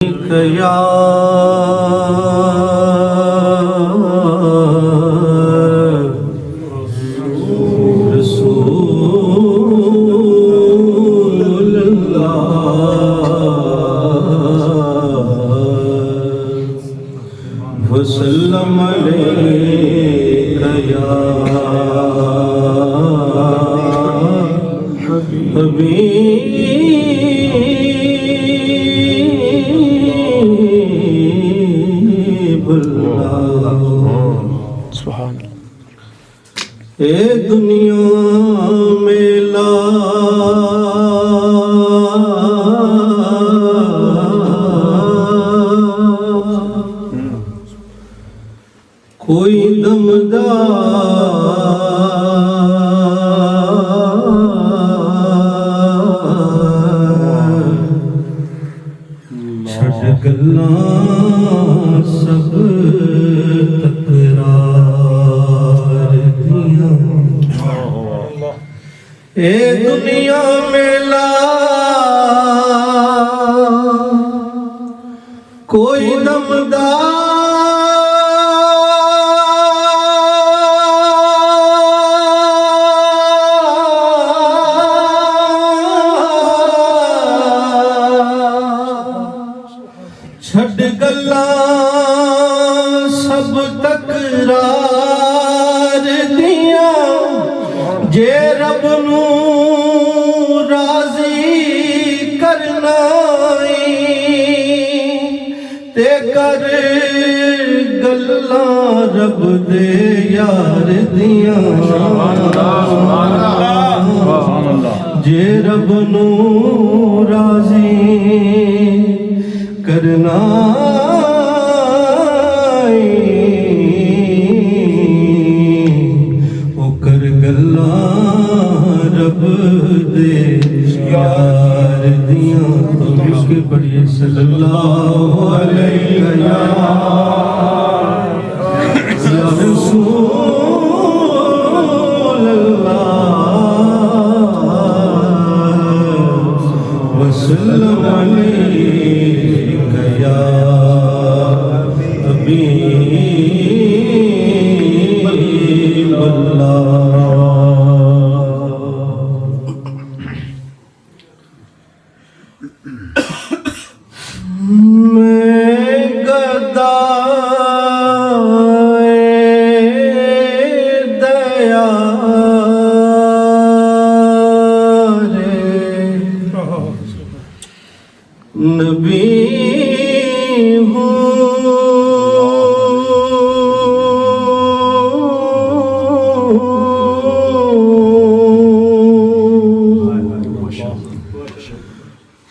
یا رسول اللہ وسلم علیک یا حبیب سبحان اے دنیا میں لا کوئی دمدار چھڑ گلاں سب تکرار دیاں اے دنیا میں لا کوئی چھڑ گلاں سب تکرار دیاں جے رب نو راضی کرنا تے کر گلاں رب دے یار دیاں جے رب نو راضی کرنا او کر گلاں رب دے یار دیاں تو اس کے پڑھئے صلی اللہ علیہ یا رسول اللہ وسلم علیہ یا حبیب اللہ میں گدائے دیا رے نبی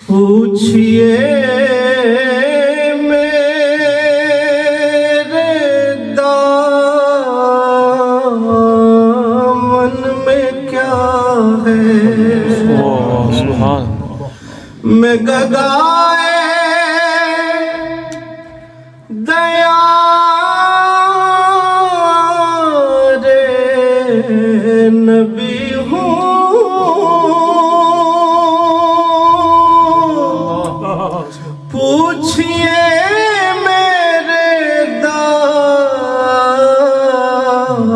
پوچھئے میرے دامن میں کیا ہے سبحان میں گدائے دیا رے نبی ہوں پوچھئے میرے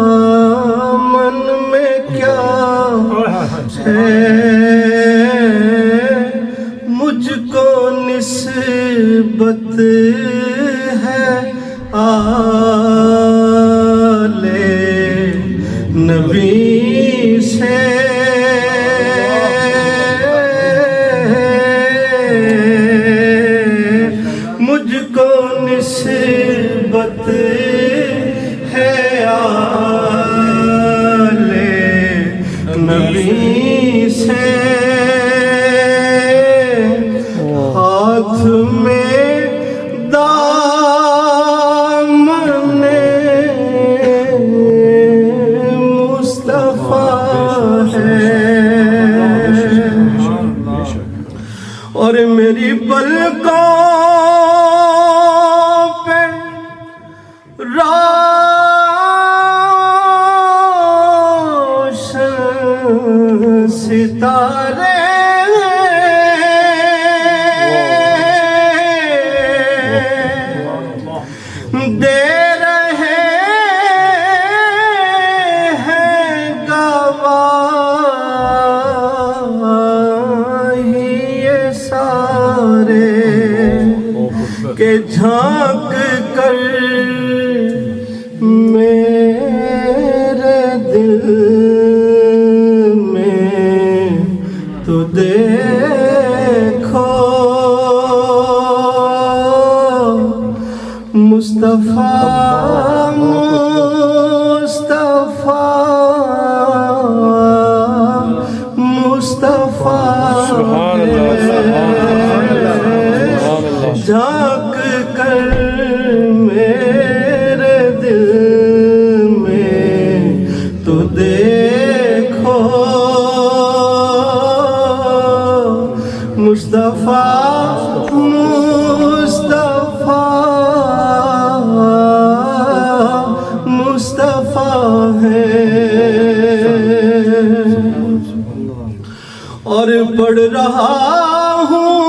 دامن میں کیا ہے مجھ کو نسبت ہے آل نبی سے مجھ کو نسبت ہے آل نبی سے ہاتھ میں دامن مصطفیٰ ہے اور میری پلکوں پہ کہ جھانک کر میرے دل میں تو دیکھو مصطفیٰ جھانک کر میرے دل میں تو دیکھو مصطفیٰ مصطفیٰ ہے اور پڑھ رہا ہوں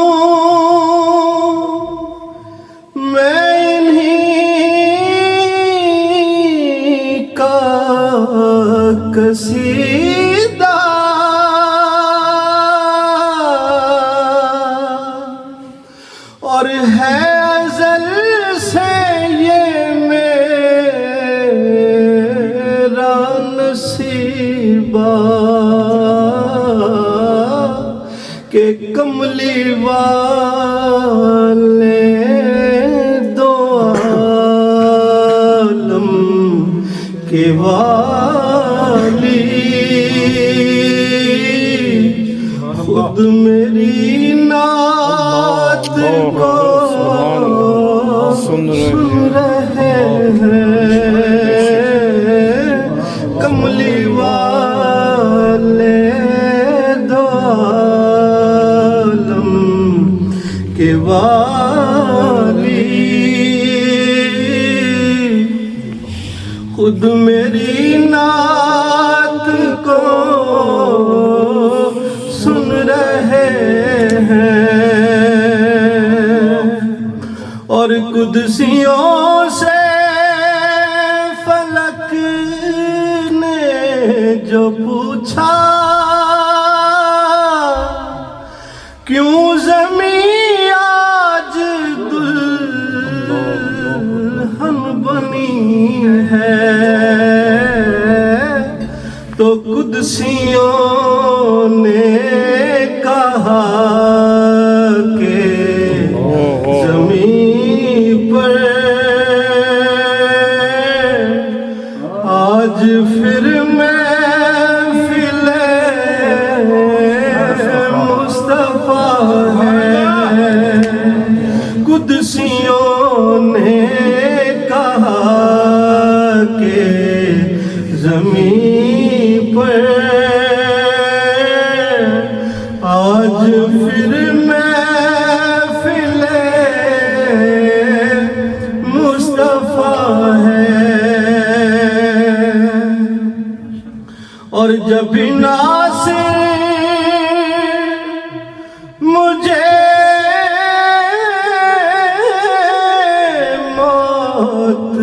قصیدہ اور ہے ازل سے یہ میرا نصیبہ کہ کملی والے دو عالم کے خود میری نعت کو سن رہے ہیں کملی والے دو عالم کے والی خود میری نعت کو سن رہے ہیں اور قدسیوں سے فلک نے جو پوچھا کیوں زمین آج دلہن بنی ہے تو قدسیوں نے کہا کہ زمین پر آج پھر محفل مصطفیٰ ہے قدسیوں نے کہا کہ زمین پر آج پھر محفل مصطفیٰ ہے اور جب ناصر مجھے موت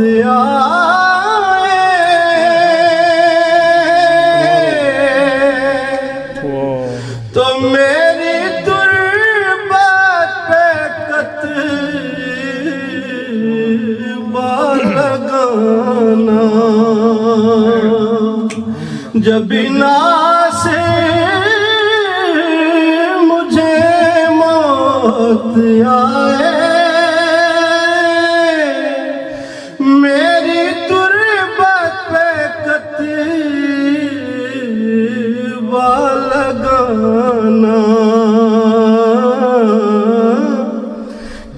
تو میری تربت پہ کتبہ لگانا جب ناصر مجھے موت آئے میری تربت پہ کتبہ لگانا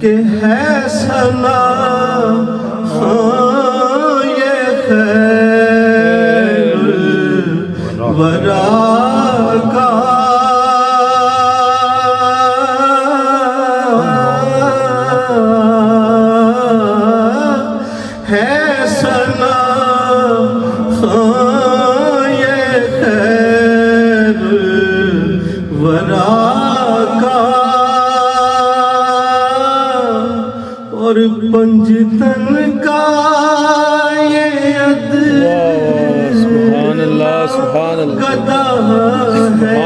کہ ہے ثنا یہ خیر الورا کا ہے ثنا یہ خیر الورا کا اور پنجتن کا یہ سبحان اللہ سبحان اللہ گدا ہے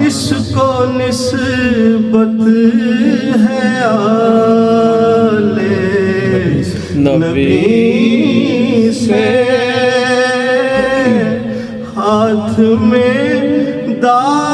اس کو نسبت ہے پیالے نبی سے ہاتھ میں دار